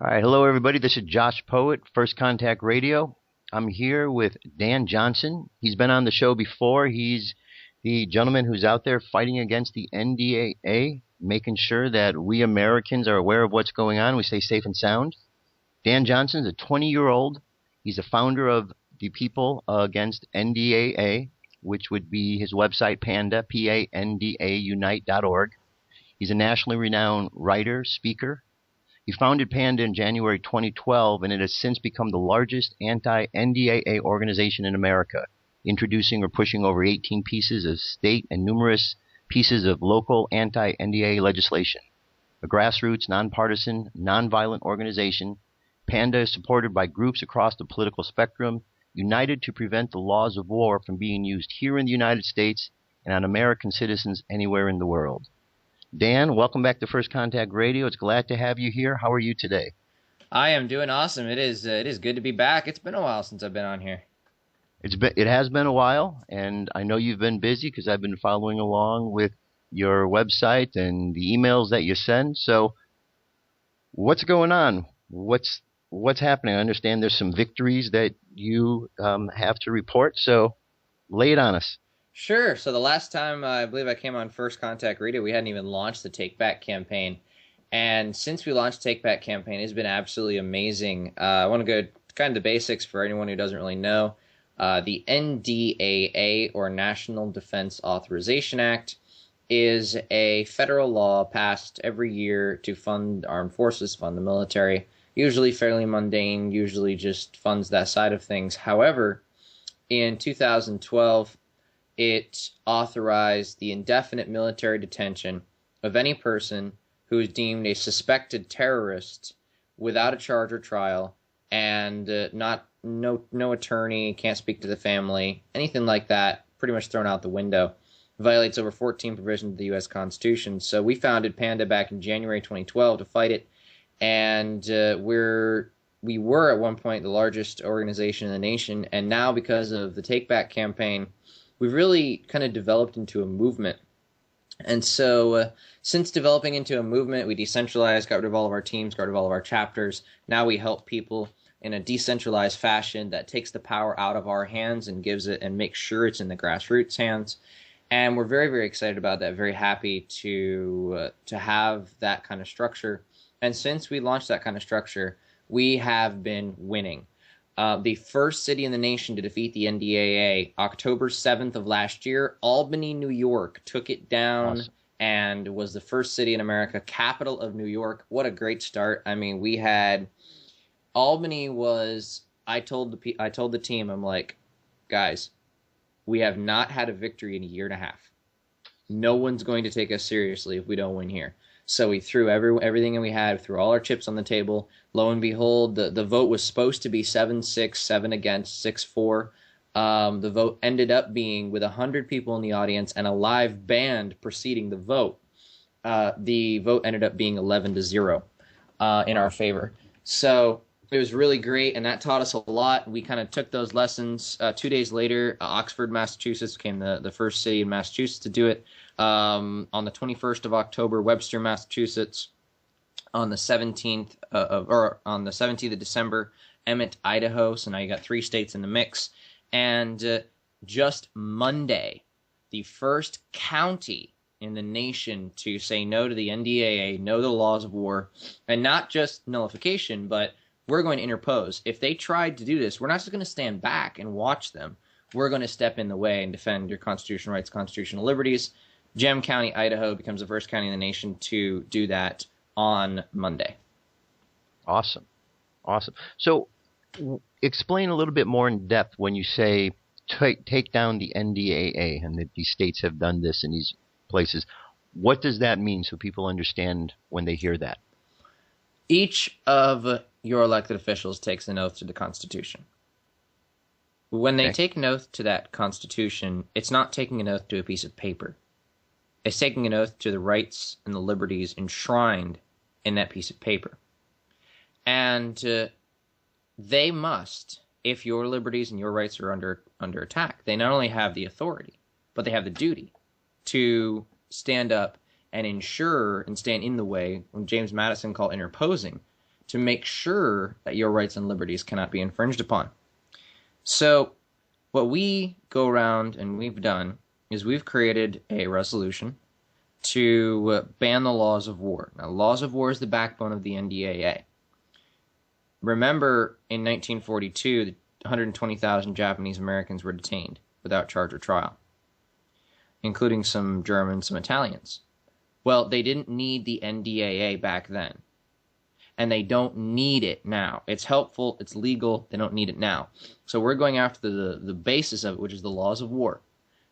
All right, hello everybody. This is Josh Poet, First Contact Radio. I'm here with Dan Johnson. He's been on the show before. He's the gentleman who's out there fighting against the NDAA, making sure that we Americans are aware of what's going on. We stay safe and sound. Dan Johnson is a 20-year-old. He's the founder of the People Against NDAA, which would be his website, PANDA, P-A-N-D-A, unite.org. He's a nationally renowned writer, speaker. He founded PANDA in January 2012, and it has since become the largest anti-NDAA organization in America, introducing or pushing over 18 pieces of state and numerous pieces of local anti-NDAA legislation. A grassroots, nonpartisan, nonviolent organization, PANDA is supported by groups across the political spectrum, united to prevent the laws of war from being used here in the United States and on American citizens anywhere in the world. Dan, welcome back to First Contact Radio. It's glad to have you here. How are you today? I am doing awesome. It is good to be back. It's been a while since I've been on here. It has been a while, and I know you've been busy because I've been following along with your website and the emails that you send. So, what's going on? What's happening? I understand there's some victories that you have to report. So, lay it on us. Sure. So the last time I believe I came on First Contact Radio, we hadn't even launched the Take Back campaign. And since we launched Take Back campaign, it's been absolutely amazing. I want to go kind of the basics for anyone who doesn't really know. The NDAA, or National Defense Authorization Act, is a federal law passed every year to fund armed forces, fund the military. Usually fairly mundane, usually just funds that side of things. However, in 2012, it authorized the indefinite military detention of any person who is deemed a suspected terrorist without a charge or trial, and no attorney, can't speak to the family, anything like that, pretty much thrown out the window. Violates over 14 provisions of the U.S. Constitution. So we founded PANDA back in January 2012 to fight it, and we were at one point the largest organization in the nation, and now because of the Take Back campaign, we've really kind of developed into a movement. And so since developing into a movement, we decentralized, got rid of all of our teams, got rid of all of our chapters. Now we help people in a decentralized fashion that takes the power out of our hands and gives it and makes sure it's in the grassroots hands. And we're very, very excited about that, very happy to have that kind of structure. And since we launched that kind of structure, we have been winning. The first city in the nation to defeat the NDAA, October 7th of last year, Albany, New York, took it down. Awesome. And was the first city in America, capital of New York. What a great start. I mean, we had Albany was, I told the team, I'm like, guys, we have not had a victory in a year and a half. No one's going to take us seriously if we don't win here. So we threw everything we had, threw all our chips on the table. Lo and behold, the vote was supposed to be 7-6, 7 against, 6-4. The vote ended up being, with 100 people in the audience and a live band preceding the vote, the vote ended up being 11-0 in our favor. So it was really great, and that taught us a lot. We kind of took those lessons. 2 days later, Oxford, Massachusetts became the first city in Massachusetts to do it. On the 21st of October, Webster, Massachusetts. On the 17th of December, Emmett, Idaho. So now you got 3 states in the mix. And just Monday, the first county in the nation to say no to the NDAA, no to the laws of war, and not just nullification, but we're going to interpose. If they tried to do this, we're not just going to stand back and watch them. We're going to step in the way and defend your constitutional rights, constitutional liberties. Gem County, Idaho becomes the first county in the nation to do that on Monday. Awesome. So explain a little bit more in depth when you say take down the NDAA and that these states have done this in these places. What does that mean so people understand when they hear that? Each of your elected officials takes an oath to the Constitution. When they take an oath to that Constitution, it's not taking an oath to a piece of paper. It's taking an oath to the rights and the liberties enshrined in that piece of paper. And they must, if your liberties and your rights are under attack, they not only have the authority, but they have the duty to stand up and ensure and stand in the way, when James Madison called interposing, to make sure that your rights and liberties cannot be infringed upon. So what we go around and we've done is we've created a resolution to ban the laws of war. Now, laws of war is the backbone of the NDAA. Remember, in 1942, 120,000 Japanese Americans were detained without charge or trial, including some Germans, some Italians. Well, they didn't need the NDAA back then, and they don't need it now. It's helpful, it's legal, they don't need it now. So we're going after the basis of it, which is the laws of war.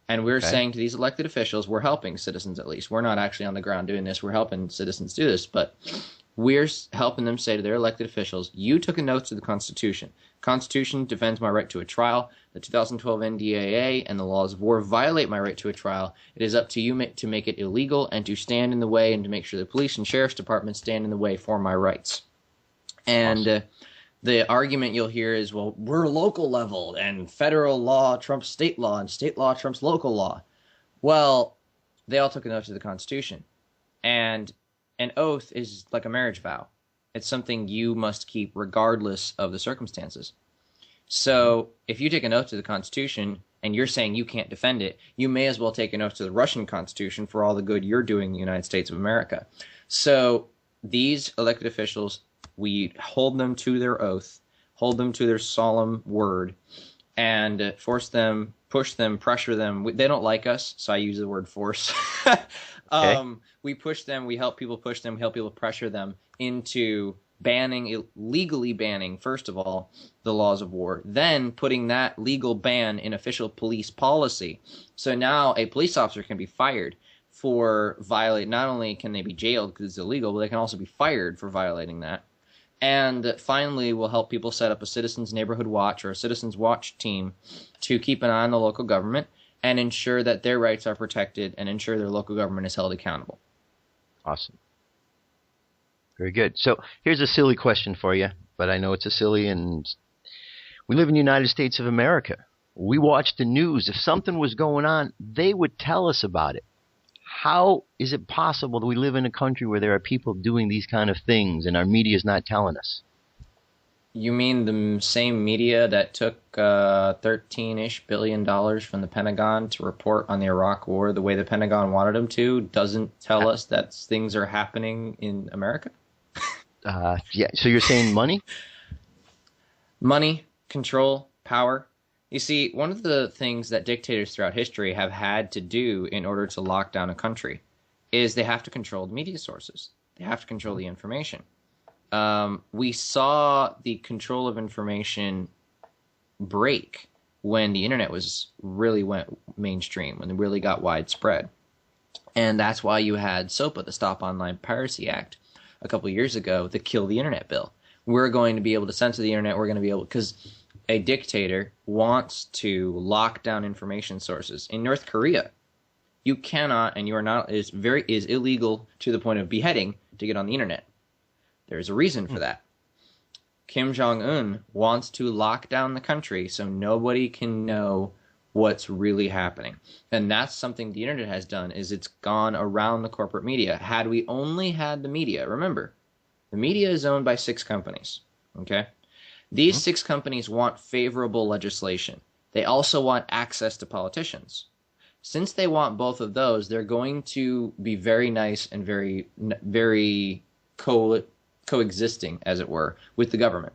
And we're saying to these elected officials, we're helping citizens at least. We're not actually on the ground doing this. We're helping citizens do this, but we're helping them say to their elected officials, you took an oath to the Constitution. Constitution defends my right to a trial. The 2012 NDAA and the laws of war violate my right to a trial. It is up to you to make it illegal and to stand in the way and to make sure the police and sheriff's departments stand in the way for my rights. And the argument you'll hear is, well, we're local level and federal law trumps state law and state law trumps local law. Well, they all took an oath to the Constitution. And an oath is like a marriage vow. It's something you must keep regardless of the circumstances. So if you take an oath to the Constitution and you're saying you can't defend it, you may as well take an oath to the Russian Constitution for all the good you're doing in the United States of America. So these elected officials, we hold them to their oath, hold them to their solemn word, and force them, push them, pressure them. They don't like us, so I use the word force. We push them, we help people push them, we help people pressure them into legally banning, first of all, the laws of war, then putting that legal ban in official police policy. So now a police officer can be fired for violating, not only can they be jailed because it's illegal, but they can also be fired for violating that. And finally, we'll help people set up a Citizens Neighborhood Watch or a Citizens Watch team to keep an eye on the local government and ensure that their rights are protected and ensure their local government is held accountable. Awesome. Very good. So here's a silly question for you, but I know it's a silly, and we live in the United States of America. We watch the news. If something was going on, they would tell us about it. How is it possible that we live in a country where there are people doing these kind of things and our media is not telling us? You mean the same media that took $13-ish billion from the Pentagon to report on the Iraq War the way the Pentagon wanted them to doesn't tell us that things are happening in America? Yeah. So you're saying money? Money, control, power. You see, one of the things that dictators throughout history have had to do in order to lock down a country is they have to control the media sources. They have to control the information. We saw the control of information break when the internet really went mainstream, when it really got widespread. And that's why you had SOPA, the Stop Online Piracy Act, a couple of years ago, the Kill the Internet bill. We're going to be able to censor the internet. We're going to be able, because a dictator wants to lock down information sources. In North Korea, you cannot, and you are not, is illegal to the point of beheading to get on the internet. There's a reason for that. Kim Jong-un wants to lock down the country so nobody can know what's really happening. And that's something the internet has done, is it's gone around the corporate media. Had we only had the media, remember, the media is owned by 6 companies, okay? These 6 companies want favorable legislation. They also want access to politicians. Since they want both of those, they're going to be very nice and very coexisting, as it were, with the government.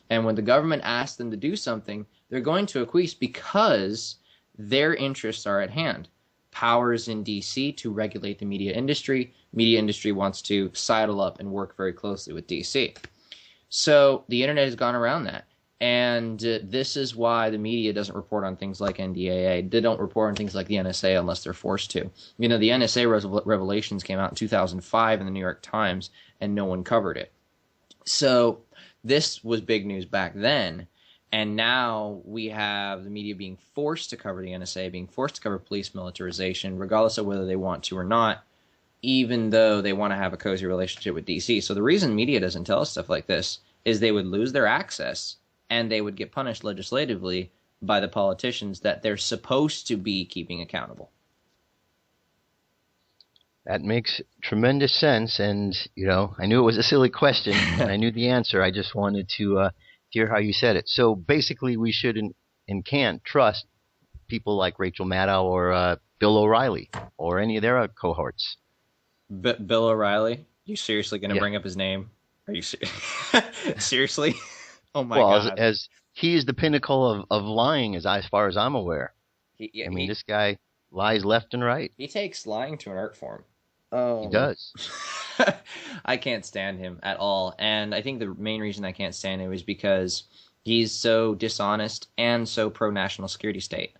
And when the government asks them to do something, they're going to acquiesce because their interests are at hand. Powers in D.C. to regulate the media industry. Media industry wants to sidle up and work very closely with D.C. So the internet has gone around that. And this is why the media doesn't report on things like NDAA. They don't report on things like the NSA unless they're forced to. You know, the NSA revelations came out in 2005 in the New York Times, and no one covered it. So this was big news back then. And now we have the media being forced to cover the NSA, being forced to cover police militarization, regardless of whether they want to or not, even though they want to have a cozy relationship with DC. So the reason media doesn't tell us stuff like this is they would lose their access and they would get punished legislatively by the politicians that they're supposed to be keeping accountable. That makes tremendous sense, and I knew it was a silly question, and I knew the answer. I just wanted to hear how you said it. So basically, we shouldn't and can't trust people like Rachel Maddow or Bill O'Reilly or any of their cohorts. Bill O'Reilly? You seriously going to Yeah. bring up his name? Are you seriously? Oh my Well, God. as he is the pinnacle of lying, as far as I'm aware. He, I mean, he this guy lies left and right. he takes lying to an art form. He Oh. does. I can't stand him at all. And I think the main reason I can't stand him is because he's so dishonest and so pro national security state.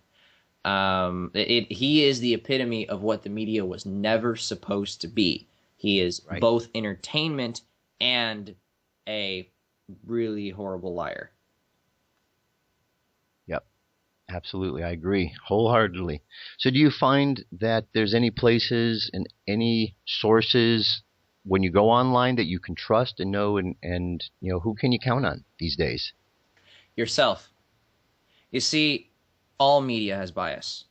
He is the epitome of what the media was never supposed to be. He is Right. both entertainment and a really horrible liar. Yep. Absolutely. I agree wholeheartedly. So do you find that there's any places and any sources when you go online that you can trust and know and who can you count on these days? Yourself. You see, all media has bias.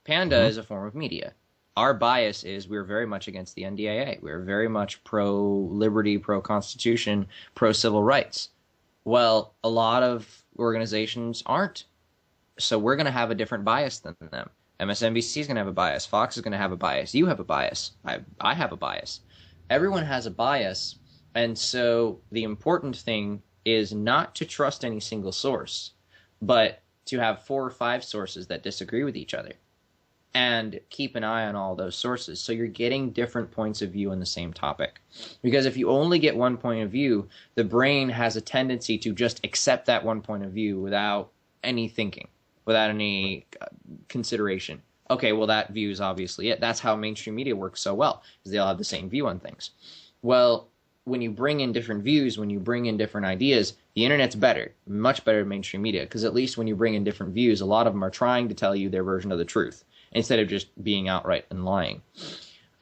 PANDA Hmm. is a form of media. Our bias is we're very much against the NDAA. We're very much pro-liberty, pro-constitution, pro-civil rights. Well, a lot of organizations aren't. So we're going to have a different bias than them. MSNBC is going to have a bias. Fox is going to have a bias. You have a bias. I have a bias. Everyone has a bias. And so the important thing is not to trust any single source, but to have 4 or 5 sources that disagree with each other and keep an eye on all those sources. So you're getting different points of view on the same topic. Because if you only get one point of view, the brain has a tendency to just accept that one point of view without any thinking, without any consideration. Okay, well, that view is obviously it. That's how mainstream media works so well, because they all have the same view on things. Well, when you bring in different views, when you bring in different ideas, the internet's better, much better than mainstream media, because at least when you bring in different views, a lot of them are trying to tell you their version of the truth instead of just being outright and lying.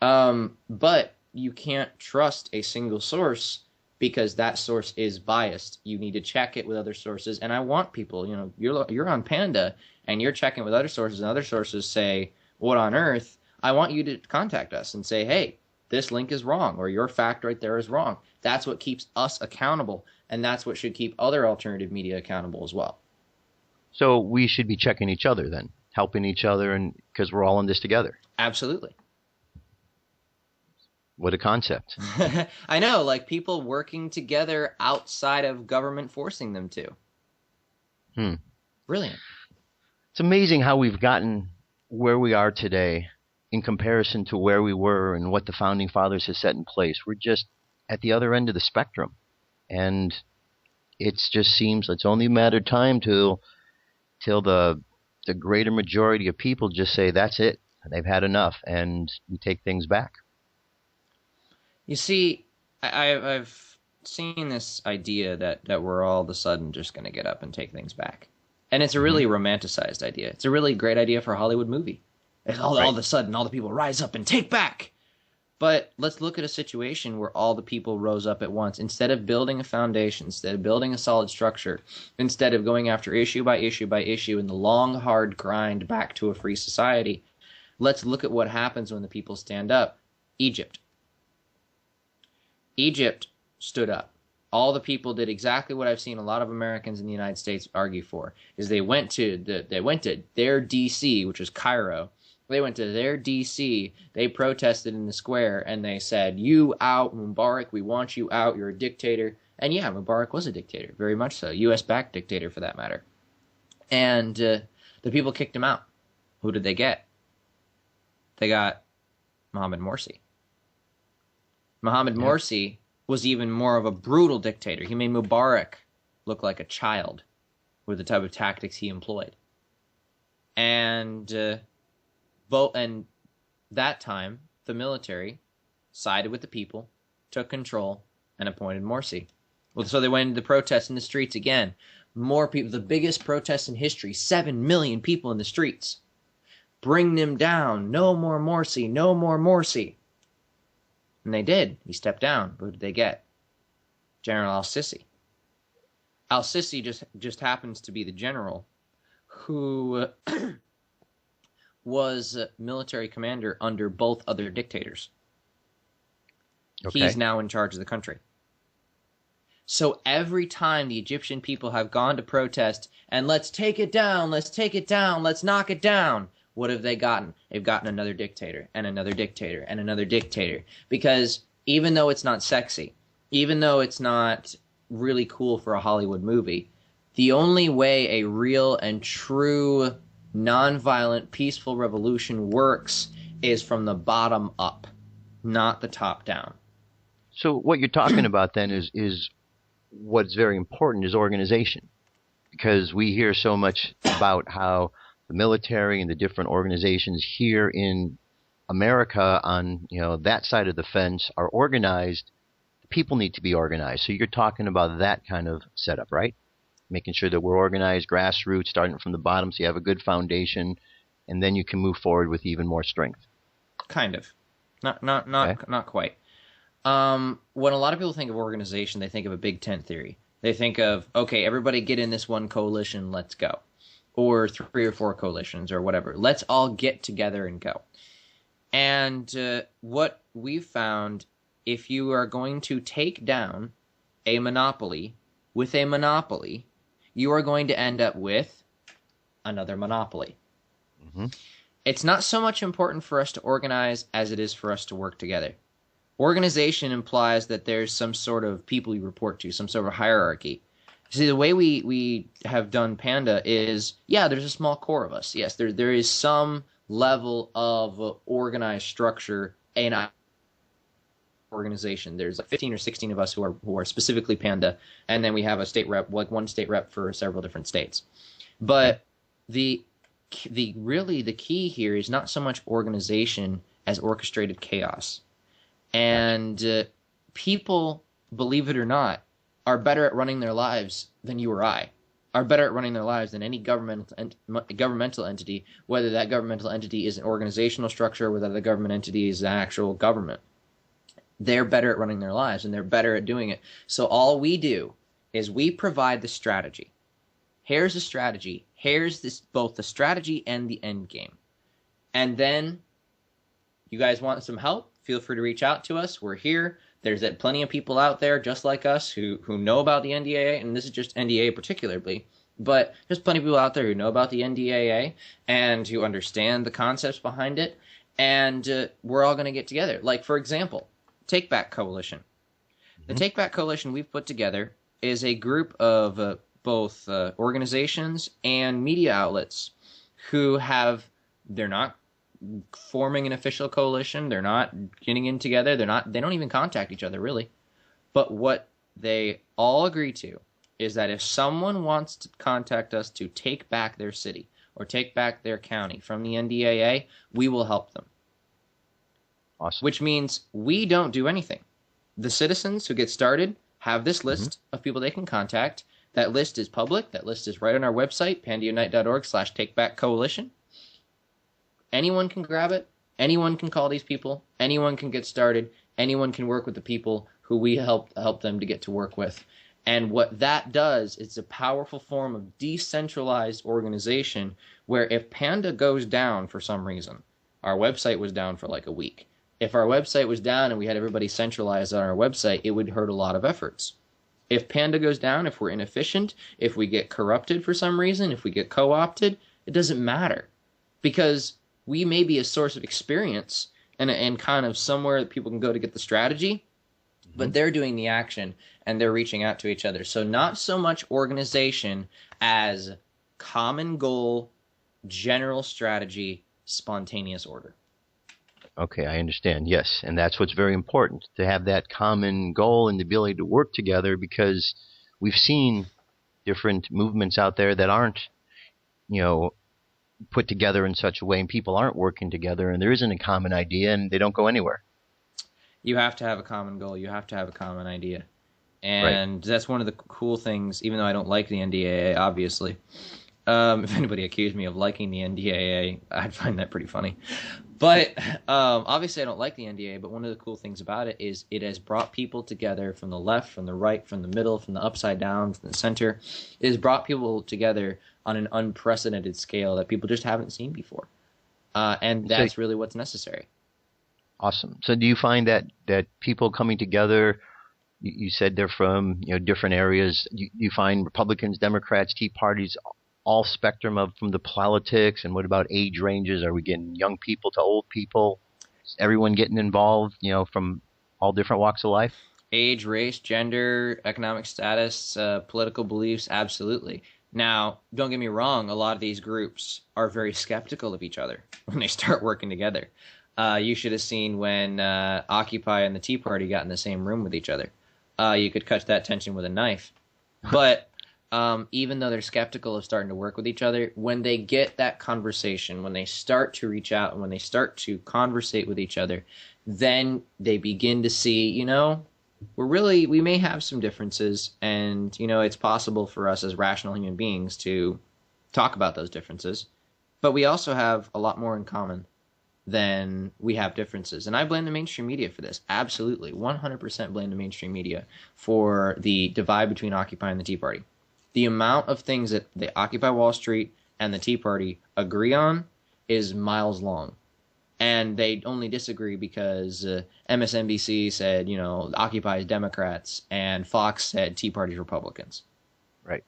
But you can't trust a single source because that source is biased. You need to check it with other sources. And I want people, you're on Panda and you're checking with other sources and other sources say, what on earth? I want you to contact us and say, hey, this link is wrong or your fact right there is wrong. That's what keeps us accountable. And that's what should keep other alternative media accountable as well. So we should be checking each other then, helping each other, and because we're all in this together. Absolutely. What a concept. I know, like people working together outside of government forcing them to. Brilliant. It's amazing how we've gotten where we are today in comparison to where we were and what the Founding Fathers have set in place. We're just at the other end of the spectrum. And it just seems it's only a matter of time till the greater majority of people just say, that's it. They've had enough, and we take things back. You see, I've seen this idea that we're all of a sudden just going to get up and take things back. And it's a really romanticized idea. It's a really great idea for a Hollywood movie. All of a sudden, all the people rise up and take back. But let's look at a situation where all the people rose up at once. Instead of building a foundation, instead of building a solid structure, instead of going after issue by issue by issue in the long, hard grind back to a free society, let's look at what happens when the people stand up. Egypt. Egypt stood up. All the people did exactly what I've seen a lot of Americans in the United States argue for, is they went to their D.C., which was Cairo. They went to their D.C., they protested in the square, and they said, you out, Mubarak, we want you out, you're a dictator. And yeah, Mubarak was a dictator, very much so, U.S.-backed dictator for that matter. And the people kicked him out. Who did they get? They got Mohammed Morsi. Mohammed Morsi was even more of a brutal dictator. He made Mubarak look like a child with the type of tactics he employed. And that time, the military sided with the people, took control, and appointed Morsi. Well, so they went into the protests in the streets again. More people, the biggest protest in history, 7 million people in the streets. Bring them down. No more Morsi. No more Morsi. And they did. He stepped down. Who did they get? General al-Sisi. Al-Sisi just happens to be the general who was military commander under both other dictators. He's Okay. now in charge of the country. So every time the Egyptian people have gone to protest and let's take it down, let's take it down, let's knock it down, what have they gotten? They've gotten another dictator and another dictator and another dictator. Because even though it's not sexy, even though it's not really cool for a Hollywood movie, the only way a real and true nonviolent peaceful revolution works is from the bottom up, not the top down. So what you're talking about then is what's very important is organization, because we hear so much about how the military and the different organizations here in America on that side of the fence are organized. People need to be organized. So you're talking about that kind of setup, right? Making sure that we're organized, grassroots, starting from the bottom, so you have a good foundation, and then you can move forward with even more strength. Kind of, not Okay. not quite. When a lot of people think of organization, they think of a big tent theory. They think of, okay, everybody get in this one coalition, let's go. Or 3 or 4 coalitions or whatever. Let's all get together and go. And what we've found, if you are going to take down a monopoly with a monopoly, you are going to end up with another monopoly. Mm-hmm. It's not so much important for us to organize as it is for us to work together. Organization implies that there's some sort of people you report to, some sort of hierarchy. See, the way we have done Panda is, yeah, there's a small core of us. Yes, there is some level of organized structure in our organization. There's like 15 or 16 of us who are specifically Panda, and then we have a state rep, like one state rep for several different states. But the key here is not so much organization as orchestrated chaos. And people, believe it or not, are better at running their lives than you or I, are better at running their lives than any governmental entity, whether that governmental entity is an organizational structure, whether the government entity is an actual government. They're better at running their lives, and they're better at doing it. So all we do is we provide the strategy. Here's the strategy. Here's both the strategy and the end game. And then, you guys want some help? Feel free to reach out to us. We're here. There's plenty of people out there just like us who know about the NDAA, and this is just NDAA particularly, but there's plenty of people out there who know about the NDAA and who understand the concepts behind it, and we're all going to get together. Like, for example, Take Back Coalition. Mm-hmm. The Take Back Coalition we've put together is a group of both organizations and media outlets who they're not forming an official coalition. They're not getting in together. They don't even contact each other really. But what they all agree to is that if someone wants to contact us to take back their city or take back their county from the NDAA, we will help them. Awesome. Which means we don't do anything. The citizens who get started have this list of people they can contact. That list is public. That list is right on our website, pandaunite.org/takebackcoalition. Anyone can grab it. Anyone can call these people. Anyone can get started. Anyone can work with the people who we help them to get to work with. And what that does is a powerful form of decentralized organization where if Panda goes down for some reason, our website was down for like a week. If our website was down and we had everybody centralized on our website, it would hurt a lot of efforts. If Panda goes down, if we're inefficient, if we get corrupted for some reason, if we get co-opted, it doesn't matter. Because we may be a source of experience and kind of somewhere that people can go to get the strategy, but they're doing the action and they're reaching out to each other. So not so much organization as common goal, general strategy, spontaneous order. Okay, I understand. Yes, and that's what's very important, to have that common goal and the ability to work together, because we've seen different movements out there that aren't, put together in such a way, and people aren't working together, and there isn't a common idea, and they don't go anywhere. You have to have a common goal. You have to have a common idea. And That's one of the cool things, even though I don't like the NDAA, obviously. If anybody accused me of liking the NDAA, I'd find that pretty funny. But obviously I don't like the NDAA, but one of the cool things about it is it has brought people together from the left, from the right, from the middle, from the upside down, from the center. It has brought people together on an unprecedented scale that people just haven't seen before. And that's really what's necessary. Awesome. So do you find that people coming together, you said they're from different areas. You find Republicans, Democrats, Tea Parties, all spectrum of from the politics, and what about age ranges? Are we getting young people to old people? Is everyone getting involved, from all different walks of life? Age, race, gender, economic status, political beliefs, absolutely. Now, don't get me wrong, a lot of these groups are very skeptical of each other when they start working together. You should have seen when Occupy and the Tea Party got in the same room with each other. You could cut that tension with a knife. But even though they're skeptical of starting to work with each other, when they get that conversation, when they start to reach out and when they start to conversate with each other, then they begin to see, we may have some differences, and, it's possible for us as rational human beings to talk about those differences, but we also have a lot more in common than we have differences. And I blame the mainstream media for this. Absolutely. 100% blame the mainstream media for the divide between Occupy and the Tea Party. The amount of things that the Occupy Wall Street and the Tea Party agree on is miles long. And they only disagree because MSNBC said, Occupy is Democrats, and Fox said Tea Party's Republicans. Right.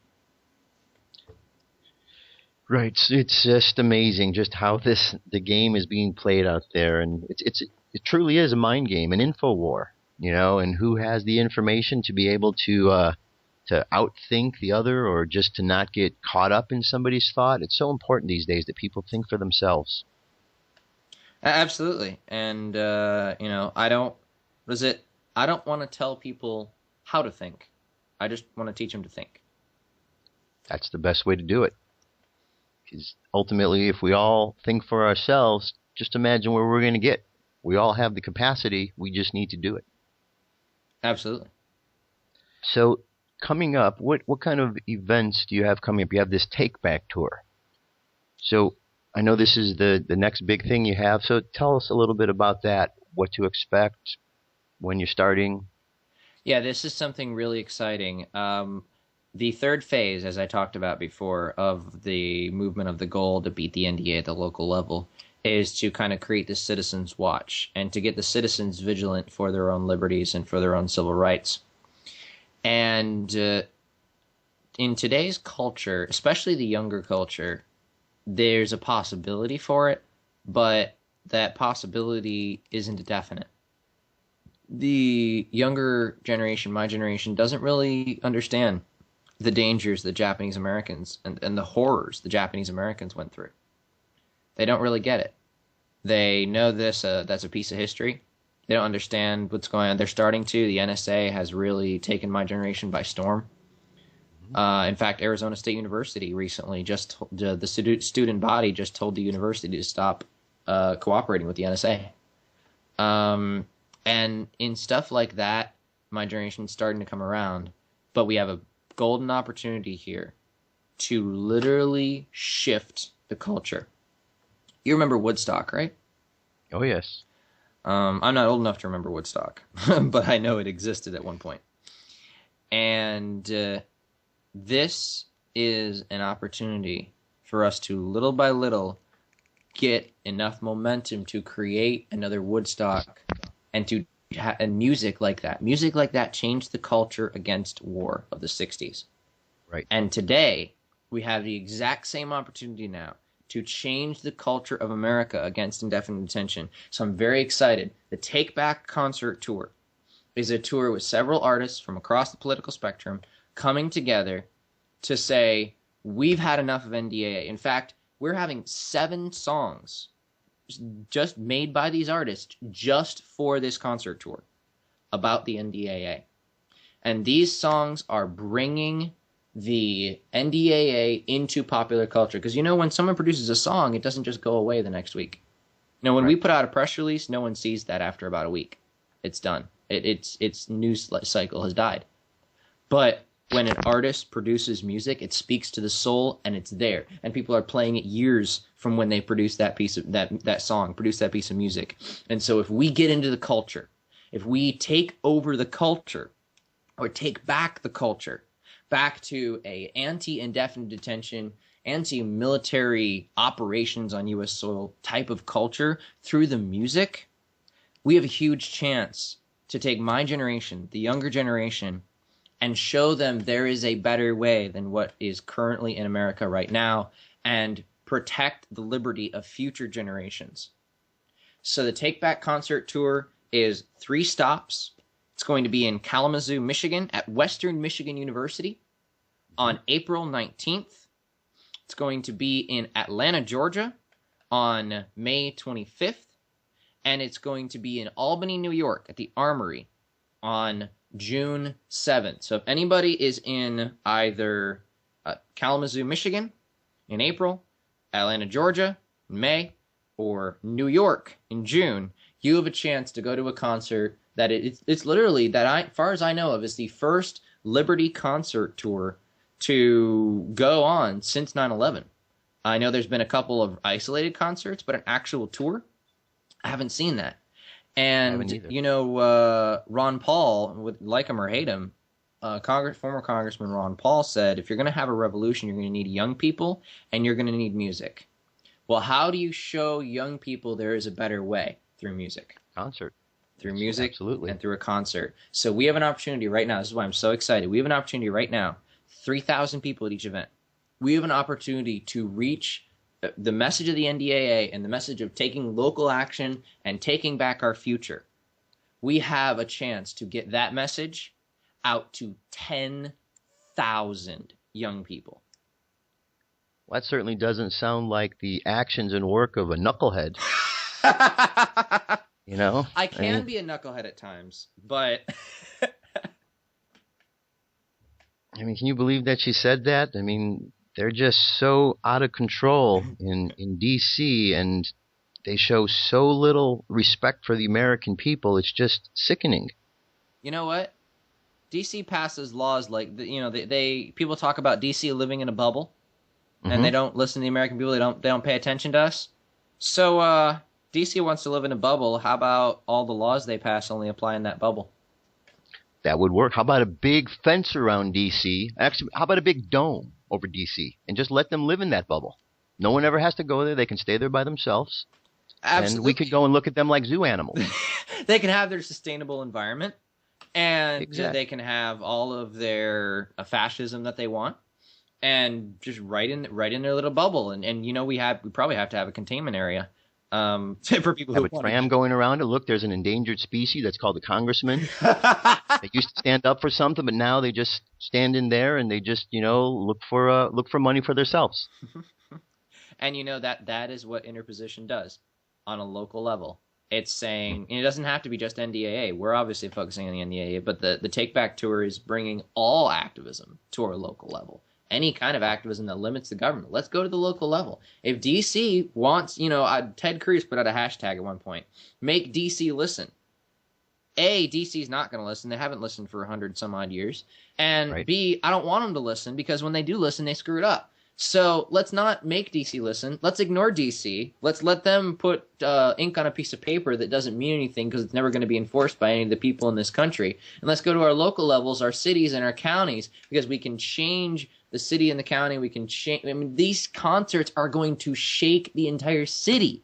Right. It's just amazing just how the game is being played out there, and it truly is a mind game, an info war, and who has the information to be able to outthink the other, or just to not get caught up in somebody's thought. It's so important these days that people think for themselves. Absolutely. And I don't want to tell people how to think. I just want to teach them to think. That's the best way to do it. Because ultimately, if we all think for ourselves, just imagine where we're going to get. We all have the capacity. We just need to do it. Absolutely. So coming up, what kind of events do you have coming up? You have this Take Back tour. So I know this is the next big thing you have. So tell us a little bit about that, what to expect, when you're starting. Yeah, this is something really exciting. The third phase, as I talked about before, of the movement of the goal to beat the NDAA at the local level is to kind of create the citizens' watch and to get the citizens vigilant for their own liberties and for their own civil rights. And in today's culture, especially the younger culture, there's a possibility for it, but that possibility isn't definite. The younger generation, my generation, doesn't really understand the dangers the Japanese Americans and the horrors the Japanese Americans went through. They don't really get it. They know that's a piece of history. They don't understand what's going on. They're starting to. The NSA has really taken my generation by storm. In fact, Arizona State University recently the student body just told the university to stop cooperating with the NSA. And in stuff like that, my generation's starting to come around. But we have a golden opportunity here to literally shift the culture. You remember Woodstock, right? Oh, yes. I'm not old enough to remember Woodstock, but I know it existed at one point. And this is an opportunity for us to, little by little, get enough momentum to create another Woodstock and to and music like that. Music like that changed the culture against war of the 60s. Right. And today, we have the exact same opportunity now to change the culture of America against indefinite detention. So I'm very excited. The Take Back concert tour is a tour with several artists from across the political spectrum coming together to say, we've had enough of NDAA. In fact, we're having 7 songs just made by these artists just for this concert tour about the NDAA. And these songs are bringing the NDAA into popular culture. Because when someone produces a song, it doesn't just go away the next week. Now, when we put out a press release, no one sees that after about a week. It's done. Its news cycle has died. But when an artist produces music, it speaks to the soul, and it's there. And people are playing it years from when they produced that piece of that song, produced that piece of music. And so if we get into the culture, if we take over the culture, or take back the culture, back to a anti-indefinite detention, anti-military operations on U.S. soil type of culture through the music, We have a huge chance to take my generation, the younger generation, and show them there is a better way than what is currently in America right now, and protect the liberty of future generations. So the Take Back concert tour is 3 stops. It's going to be in Kalamazoo, Michigan at Western Michigan University on April 19th. It's going to be in Atlanta, Georgia on May 25th. And it's going to be in Albany, New York at the Armory on June 7th. So if anybody is in either Kalamazoo, Michigan in April, Atlanta, Georgia in May, or New York in June, you have a chance to go to a concert that it's literally, as far as I know of, is the first Liberty concert tour to go on since 9/11. I know there's been a couple of isolated concerts, but an actual tour, I haven't seen that. And, Ron Paul, like him or hate him, former Congressman Ron Paul said, if you're going to have a revolution, you're going to need young people and you're going to need music. Well, how do you show young people there is a better way? Through music. Concert. Through music. Absolutely. And through a concert. So we have an opportunity right now. This is why I'm so excited. We have an opportunity right now. 3,000 people at each event. We have an opportunity to reach the message of the NDAA and the message of taking local action and taking back our future. We have a chance to get that message out to 10,000 young people. Well, that certainly doesn't sound like the actions and work of a knucklehead. I can be a knucklehead at times, but I mean, can you believe that she said that? I mean, they're just so out of control in D.C., and they show so little respect for the American people. It's just sickening. You know what? D.C. passes laws like, people talk about D.C. living in a bubble, and they don't listen to the American people. They don't pay attention to us. So D.C. wants to live in a bubble. How about all the laws they pass only apply in that bubble? That would work. How about a big fence around D.C.? Actually, how about a big dome over D.C. and just let them live in that bubble? No one ever has to go there. They can stay there by themselves. Absolutely. And we could go and look at them like zoo animals. They can have their sustainable environment, and exactly. They can have all of their fascism that they want, and just right in their little bubble. And we probably have to have a containment area. For people who have a tram going around it. Look, there's an endangered species that's called the congressman. They used to stand up for something, but now they just stand in there and they just, look for money for themselves. And that is what interposition does on a local level. It's saying, and it doesn't have to be just NDAA. We're obviously focusing on the NDAA, but the Take Back Tour is bringing all activism to our local level. Any kind of activism that limits the government. Let's go to the local level. If D.C. wants, Ted Cruz put out a hashtag at one point, make D.C. listen. A, D.C. is not going to listen. They haven't listened for 100 some odd years. And right. B, I don't want them to listen because when they do listen, they screw it up. So let's not make D.C. listen. Let's ignore D.C. Let's let them put ink on a piece of paper that doesn't mean anything because it's never going to be enforced by any of the people in this country. And let's go to our local levels, our cities and our counties, because we can change the city and the county. We can change. I mean, these concerts are going to shake the entire city.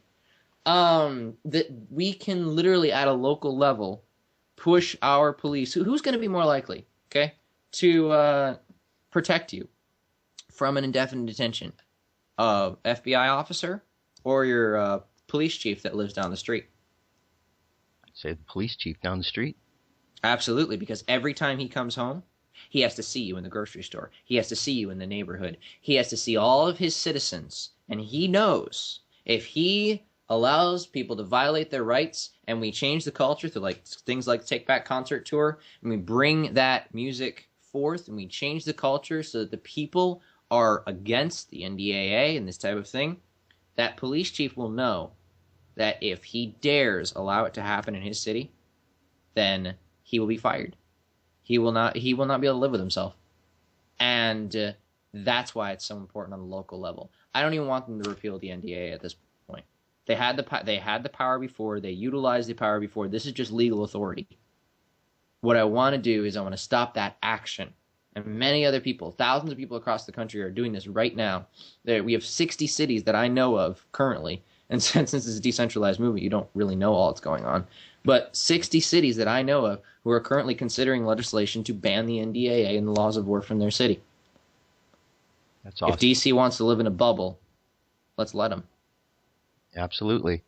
That we can literally at a local level push our police. Who's going to be more likely, okay, to protect you from an indefinite detention? FBI officer or your police chief that lives down the street? I'd say the police chief down the street. Absolutely, because every time he comes home, he has to see you in the grocery store. He has to see you in the neighborhood. He has to see all of his citizens. And he knows if he allows people to violate their rights and we change the culture through things like Take Back concert tour, and we bring that music forth and we change the culture so that the people are against the NDAA and this type of thing, that police chief will know that if he dares allow it to happen in his city, then he will be fired. He will not be able to live with himself. And that's why it's so important on the local level. I don't even want them to repeal the NDAA at this point. They had the power before. They utilized the power before. This is just legal authority. What I want to do is I want to stop that action. And many other people, thousands of people across the country are doing this right now. We have 60 cities that I know of currently And since it's a decentralized movement, you don't really know all that's going on. But 60 cities that I know of who are currently considering legislation to ban the NDAA and the laws of war from their city. That's awesome. If DC wants to live in a bubble, let's let them. Absolutely.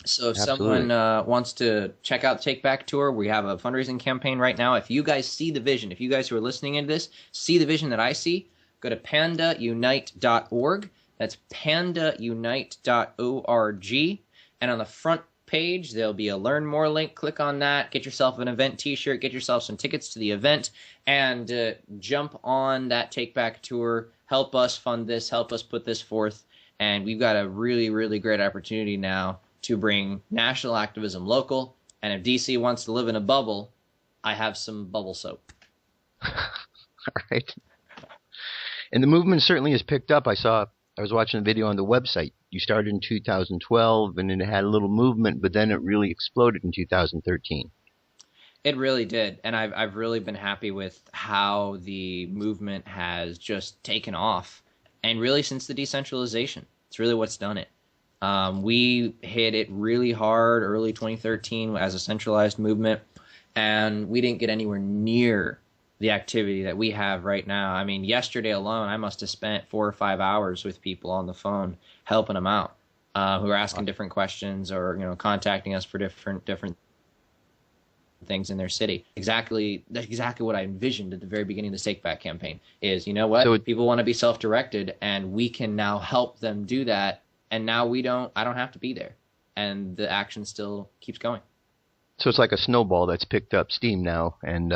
So if someone wants to check out Take Back Tour, we have a fundraising campaign right now. If you guys see the vision, if you guys who are listening to this see the vision that I see, go to pandaunite.org. That's pandaunite.org. And on the front page, there'll be a Learn More link. Click on that. Get yourself an event t-shirt. Get yourself some tickets to the event. And jump on that Take Back Tour. Help us fund this. Help us put this forth. And we've got a really, really great opportunity now to bring national activism local. And if DC wants to live in a bubble, I have some bubble soap. All right. And the movement certainly has picked up. I was watching a video on the website. You started in 2012, and then it had a little movement, but then it really exploded in 2013. It really did. And I've really been happy with how the movement has just taken off. And really since the decentralization, it's really what's done it. We hit it really hard early 2013 as a centralized movement, and we didn't get anywhere near the activity that we have right now. I mean, yesterday alone, I must have spent 4 or 5 hours with people on the phone helping them out, who are asking different questions or contacting us for different things in their city. That's exactly what I envisioned at the very beginning of the Take Back campaign. Is people want to be self-directed, and we can now help them do that. And now I don't have to be there, and the action still keeps going. So it's like a snowball that's picked up steam now, and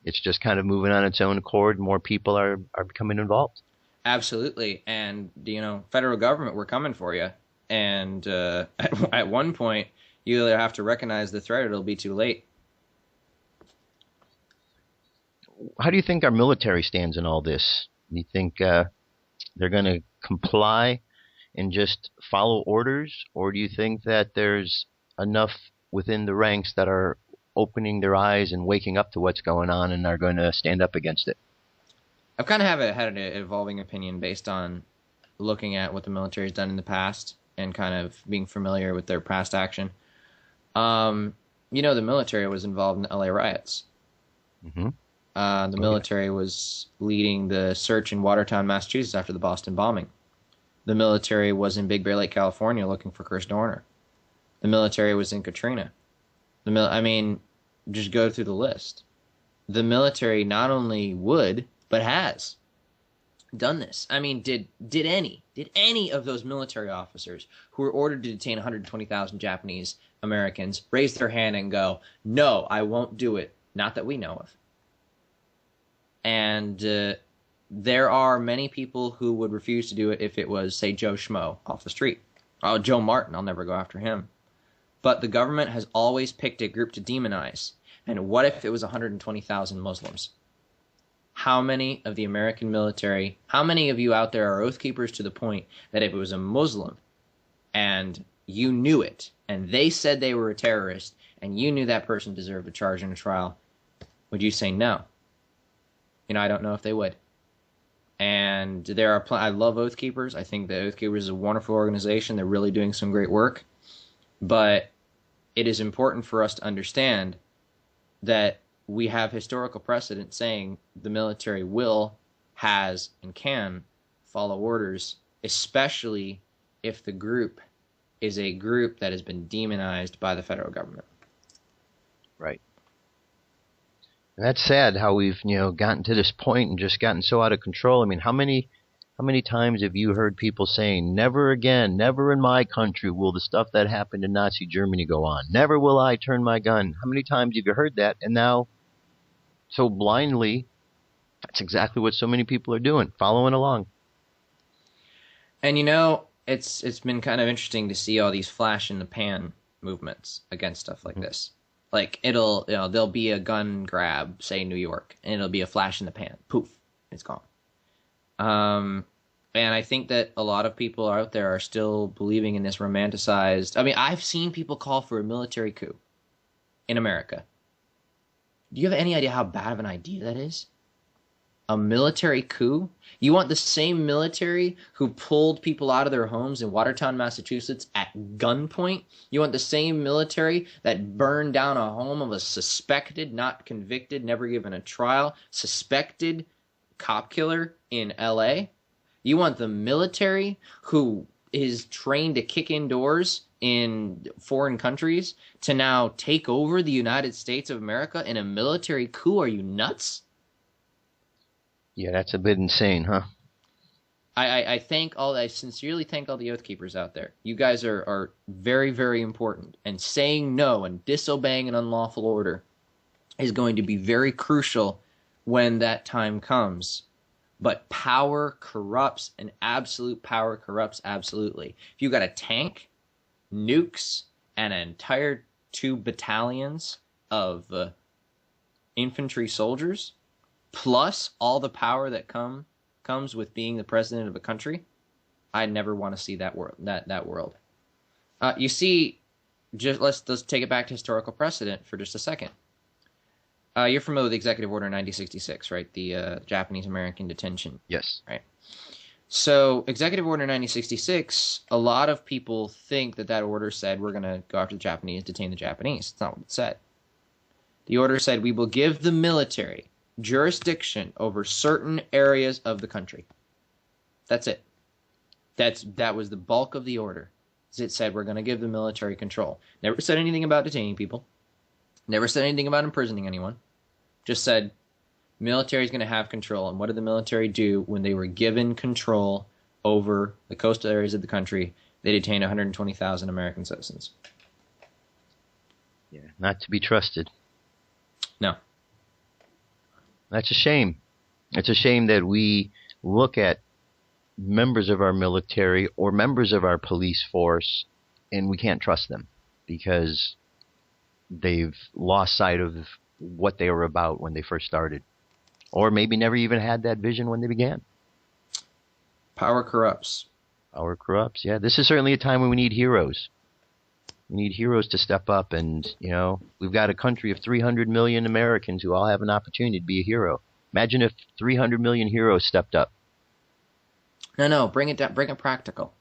it's just kind of moving on its own accord. More people are becoming involved. Absolutely. And, federal government, we're coming for you. And at one point, you either have to recognize the threat or it'll be too late. How do you think our military stands in all this? Do you think they're going to comply and just follow orders, or do you think that there's enough within the ranks that are opening their eyes and waking up to what's going on and are going to stand up against it? I've kind of had an evolving opinion based on looking at what the military has done in the past and kind of being familiar with their past action. The military was involved in the LA riots. Mm-hmm. The military was leading the search in Watertown, Massachusetts after the Boston bombing. The military was in Big Bear Lake, California, looking for Chris Dorner. The military was in Katrina. Just go through the list. The military not only would, but has done this. I mean, did any of those military officers who were ordered to detain 120,000 Japanese Americans raise their hand and go, "No, I won't do it"? Not that we know of. And there are many people who would refuse to do it if it was, say, Joe Schmo off the street. Oh, Joe Martin, I'll never go after him. But the government has always picked a group to demonize. And what if it was 120,000 Muslims? How many of the American military, how many of you out there are oath keepers to the point that if it was a Muslim and you knew it, and they said they were a terrorist, and you knew that person deserved a charge and a trial, would you say no? I don't know if they would. And there are I love Oath Keepers. I think that Oath Keepers is a wonderful organization. They're really doing some great work. But it is important for us to understand that we have historical precedent saying the military will, has, and can follow orders, especially if the group is a group that has been demonized by the federal government. Right. And that's sad how we've, gotten to this point and just gotten so out of control. I mean, how many times have you heard people saying, "Never again, never in my country will the stuff that happened in Nazi Germany go on. Never will I turn my gun." How many times have you heard that? And now, so blindly, that's exactly what so many people are doing, following along. And it's been kind of interesting to see all these flash in the pan movements against stuff like this. Like there'll be a gun grab, say New York, and it'll be a flash in the pan. Poof, it's gone. And I think that a lot of people out there are still believing in this romanticized. I mean, I've seen people call for a military coup in America. Do you have any idea how bad of an idea that is? A military coup? You want the same military who pulled people out of their homes in Watertown, Massachusetts at gunpoint? You want the same military that burned down a home of a suspected, not convicted, never given a trial, suspected cop killer in LA? You want the military who is trained to kick in doors in foreign countries to now take over the United States of America in a military coup? Are you nuts? Yeah, that's a bit insane, huh? I sincerely thank all the Oath Keepers out there. You guys are very, very important. And saying no and disobeying an unlawful order is going to be very crucial when that time comes. But power corrupts, and absolute power corrupts absolutely. If you got a tank, nukes, and an entire 2 battalions of infantry soldiers, plus all the power that comes with being the president of a country, I never want to see that world. That world. You see, let's take it back to historical precedent for just a second. You're familiar with Executive Order 9066, right? The Japanese American detention. Yes. Right. So Executive Order 9066, a lot of people think that order said we're going to go after the Japanese, detain the Japanese. It's not what it said. The order said we will give the military jurisdiction over certain areas of the country. That's it. That was the bulk of the order. It said we're going to give the military control. Never said anything about detaining people. Never said anything about imprisoning anyone. Just said military is going to have control. And what did the military do when they were given control over the coastal areas of the country? They detained 120,000 American citizens. Yeah, not to be trusted. No. That's a shame. It's a shame that we look at members of our military or members of our police force and we can't trust them because they've lost sight of what they were about when they first started, or maybe never even had that vision when they began. Power corrupts. Power corrupts. Yeah, this is certainly a time when we need heroes. We need heroes to step up, and we've got a country of 300 million Americans who all have an opportunity to be a hero. Imagine if 300 million heroes stepped up. No, bring it down. Bring it practical.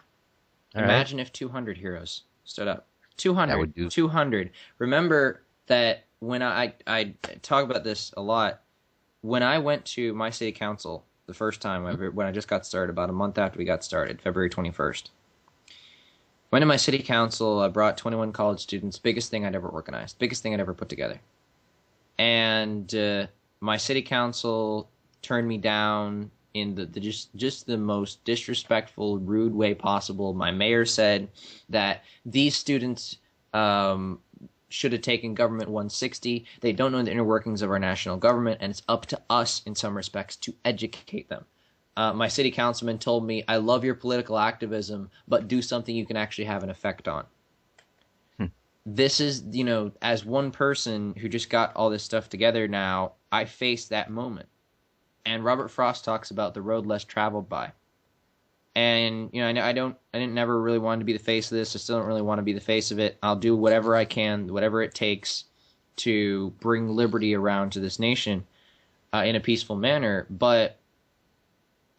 All Imagine right. if 200 heroes stood up. 200. That would do. 200. Remember that when I talk about this a lot. When I went to my city council the first time, when I just got started, about a month after we got started, February 21st. Went to my city council. I brought 21 college students. Biggest thing I'd ever organized. Biggest thing I'd ever put together. And my city council turned me down in the just the most disrespectful, rude way possible. My mayor said that these students should have taken Government 160. They don't know the inner workings of our national government, and it's up to us in some respects to educate them. My city councilman told me, I love your political activism, but do something you can actually have an effect on. This is, as one person who just got all this stuff together now, I face that moment. And Robert Frost talks about the road less traveled by. And, I didn't never really want to be the face of this. I still don't really want to be the face of it. I'll do whatever I can, whatever it takes to bring liberty around to this nation in a peaceful manner. But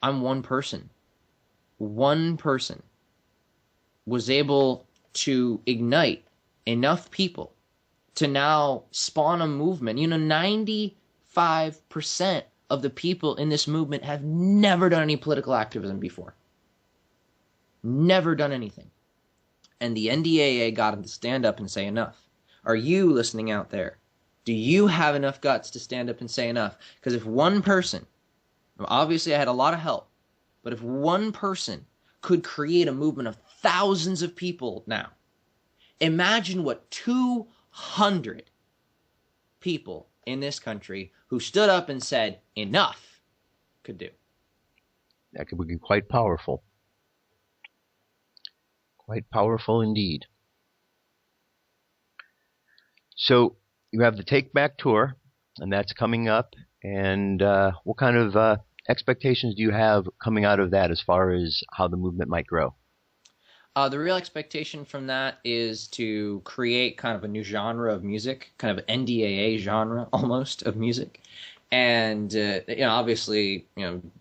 I'm one person. One person was able to ignite enough people to now spawn a movement. 95% of the people in this movement have never done any political activism before. Never done anything. And the NDAA got them to stand up and say enough. Are you listening out there? Do you have enough guts to stand up and say enough? Because if one person, obviously I had a lot of help, but if one person could create a movement of thousands of people now, imagine what 200 people in this country who stood up and said enough could do. That could be quite powerful. Quite powerful indeed. So you have the Take Back Tour, and that's coming up. And what kind of expectations do you have coming out of that as far as how the movement might grow? The real expectation from that is to create kind of a new genre of music, kind of NDAA genre almost of music, And obviously,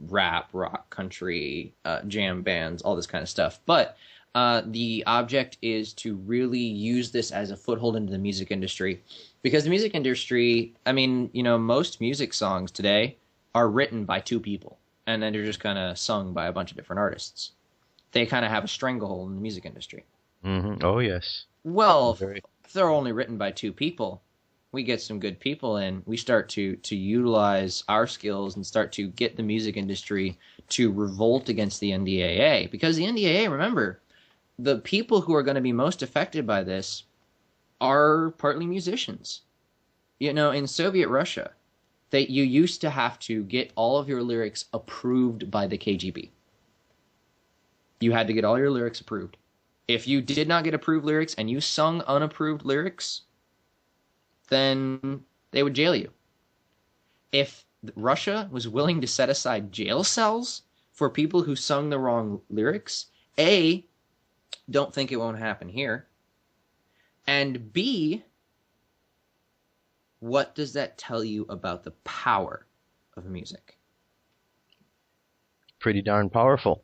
rap, rock, country, jam bands, all this kind of stuff. But the object is to really use this as a foothold into the music industry, because the music industry, I mean, most music songs today are written by two people, and then they're just kind of sung by a bunch of different artists. They kind of have a stranglehold in the music industry. Oh, yes. Well, if they're only written by two people, we get some good people in, we start to utilize our skills and start to get the music industry to revolt against the NDAA. Because the NDAA, remember, the people who are going to be most affected by this are partly musicians. In Soviet Russia, you used to have to get all of your lyrics approved by the KGB. You had to get all your lyrics approved. If you did not get approved lyrics and you sung unapproved lyrics, then they would jail you. If Russia was willing to set aside jail cells for people who sung the wrong lyrics, A, don't think it won't happen here, and B, what does that tell you about the power of music? Pretty darn powerful.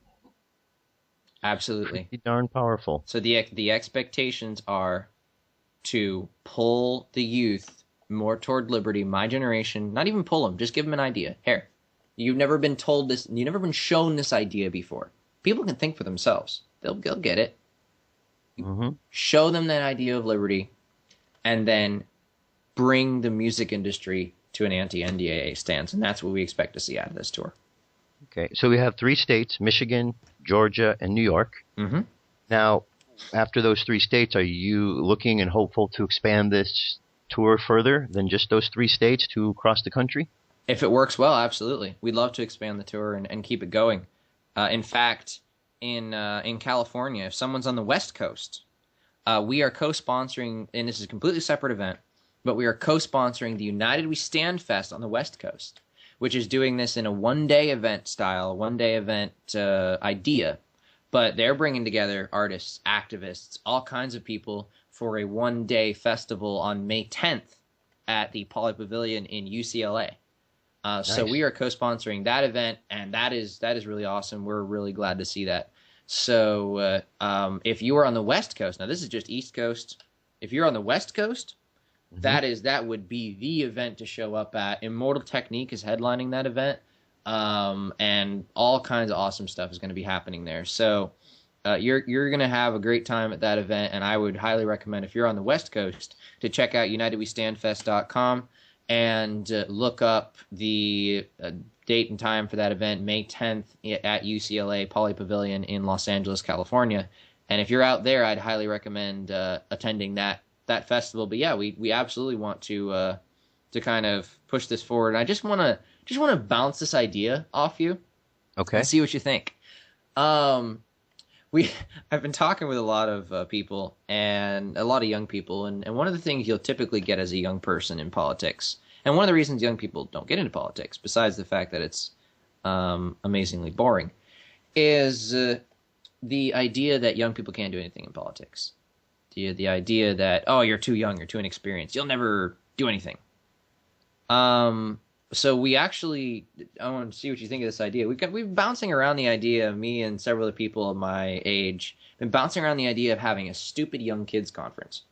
Absolutely. Pretty darn powerful. So the expectations are to pull the youth more toward liberty. My generation, not even pull them, just give them an idea. Here, you've never been told this, you've never been shown this idea before. People can think for themselves. They'll get it. Mm-hmm. Show them that idea of liberty, and then bring the music industry to an anti-NDAA stance, and that's what we expect to see out of this tour. Okay, so we have 3 states, Michigan, Georgia, and New York. Mm-hmm. Now, after those 3 states, are you looking and hopeful to expand this tour further than just those 3 states to across the country? If it works well, absolutely. We'd love to expand the tour and keep it going. In fact, in California, if someone's on the West Coast, we are co-sponsoring, and this is a completely separate event, but we are co-sponsoring the United We Stand Fest on the West Coast, which is doing this in a one-day event style, one-day event idea. But they're bringing together artists, activists, all kinds of people for a one-day festival on May 10th at the Poly Pavilion in UCLA. Nice. So we are co-sponsoring that event, and that is really awesome. We're really glad to see that. So if you are on the West Coast, now this is just East Coast. If you're on the West Coast, mm-hmm. that would be the event to show up at. Immortal Technique is headlining that event. And all kinds of awesome stuff is going to be happening there. So you're going to have a great time at that event, and I would highly recommend, if you're on the West Coast, to check out UnitedWeStandFest.com and look up the date and time for that event, May 10th at UCLA Poly Pavilion in Los Angeles, California. And if you're out there, I'd highly recommend attending that festival. But yeah, we absolutely want to kind of push this forward. And I just want to bounce this idea off you. Okay. And see what you think. I've been talking with a lot of people and a lot of young people, and one of the things you'll typically get as a young person in politics, and one of the reasons young people don't get into politics, besides the fact that it's amazingly boring, is the idea that young people can't do anything in politics. The idea that, oh, you're too young, you're too inexperienced, you'll never do anything. So we actually, I want to see what you think of this idea. We've been bouncing around the idea, me and several other people of my age, been bouncing around the idea of having a stupid young kids conference.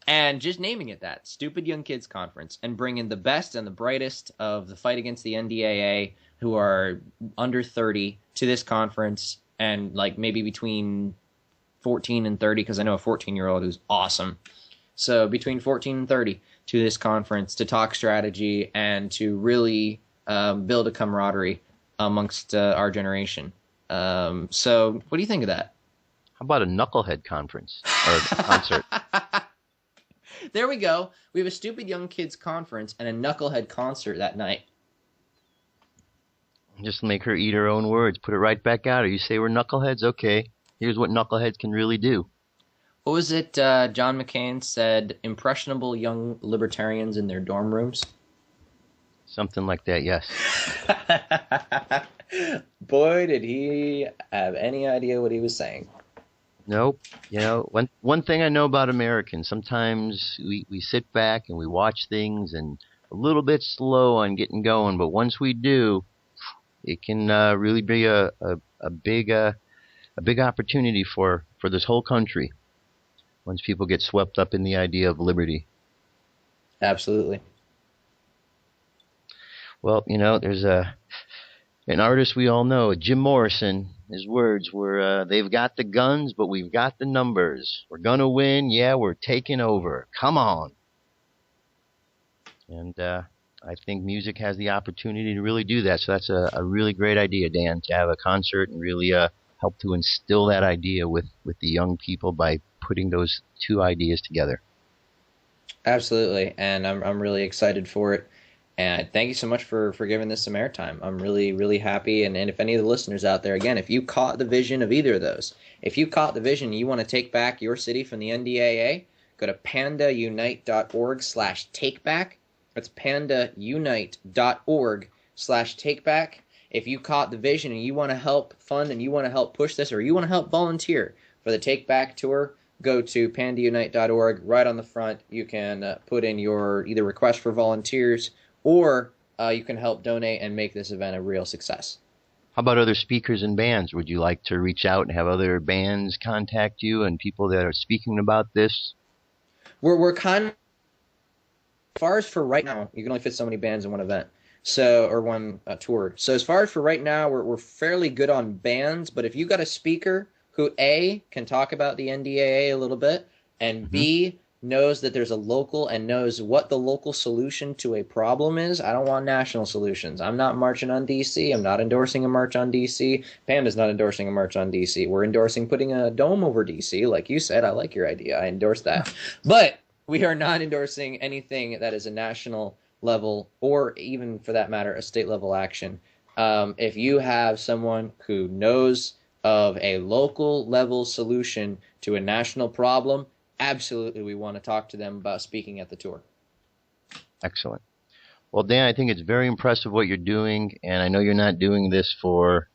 And just naming it that, Stupid Young Kids Conference, and bringing the best and the brightest of the fight against the NDAA who are under 30 to this conference, and like maybe between 14 and 30, because I know a 14-year-old who's awesome. So between 14 and 30 to this conference to talk strategy and to really build a camaraderie amongst our generation. So what do you think of that? How about a knucklehead conference or concert? There we go. We have a Stupid Young Kids Conference and a knucklehead concert that night. Just make her eat her own words. Put it right back out. Or you say we're knuckleheads? Okay. Here's what knuckleheads can really do. What was it John McCain said? Impressionable young libertarians in their dorm rooms? Something like that, yes. Boy, did he have any idea what he was saying. Nope. One thing I know about Americans, sometimes we sit back and we watch things and a little bit slow on getting going, but once we do, it can really be a big a big opportunity for this whole country once people get swept up in the idea of liberty. Absolutely. Well, there's an artist we all know, Jim Morrison. His words were, "They've got the guns, but we've got the numbers. We're gonna win. Yeah, we're taking over. Come on." And I think music has the opportunity to really do that. So that's a really great idea, Dan, to have a concert and really help to instill that idea with the young people by putting those two ideas together. Absolutely, and I'm really excited for it. And thank you so much for giving this some airtime. I'm really happy. And if any of the listeners out there, again, if you caught the vision of either of those, if you caught the vision and you want to take back your city from the NDAA, go to pandaunite.org/takeback. That's pandaunite.org/takeback. If you caught the vision and you want to help fund and you want to help push this, or you want to help volunteer for the Take Back tour, go to pandaunite.org. Right on the front, you can put in your either request for volunteers, or you can help donate and make this event a real success. How about other speakers and bands? Would you like to reach out and have other bands contact you and people that are speaking about this? We're kind of, as far as for right now, you can only fit so many bands in one event, so, or one tour. So as far as for right now, we're fairly good on bands. But if you got a speaker who A, can talk about the NDAA a little bit, and B, knows that there's a local and knows what the local solution to a problem is. I don't want national solutions. I'm not marching on DC. I'm not endorsing a march on DC. Panda's not endorsing a march on DC. We're endorsing putting a dome over DC. Like you said, I like your idea. I endorse that. But we are not endorsing anything that is a national level, or even for that matter, a state level action. If you have someone who knows of a local level solution to a national problem, absolutely we want to talk to them about speaking at the tour. Excellent. Well, Dan, I think it's very impressive what you're doing, and I know you're not doing this for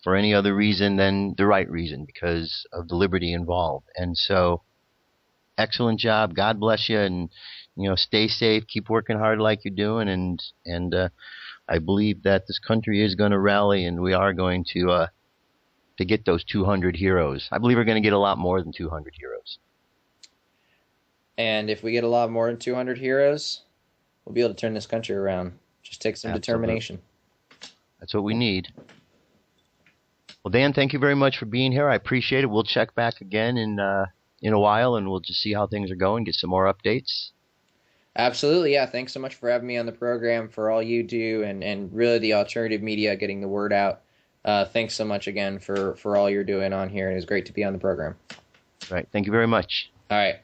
any other reason than the right reason, because of the liberty involved. And so, excellent job. God bless you, and stay safe. Keep working hard like you're doing, and I believe that this country is going to rally, and we are going to get those 200 heroes. I believe we're going to get a lot more than 200 heroes. And if we get a lot more than 200 heroes, we'll be able to turn this country around. Just take some determination. That's what we need. Well, Dan, thank you very much for being here. I appreciate it. We'll check back again in a while, and we'll just see how things are going, get some more updates. Absolutely, yeah. Thanks so much for having me on the program, for all you do, and really the alternative media getting the word out. Thanks so much again for all you're doing on here, and it was great to be on the program. Right. Thank you very much. All right.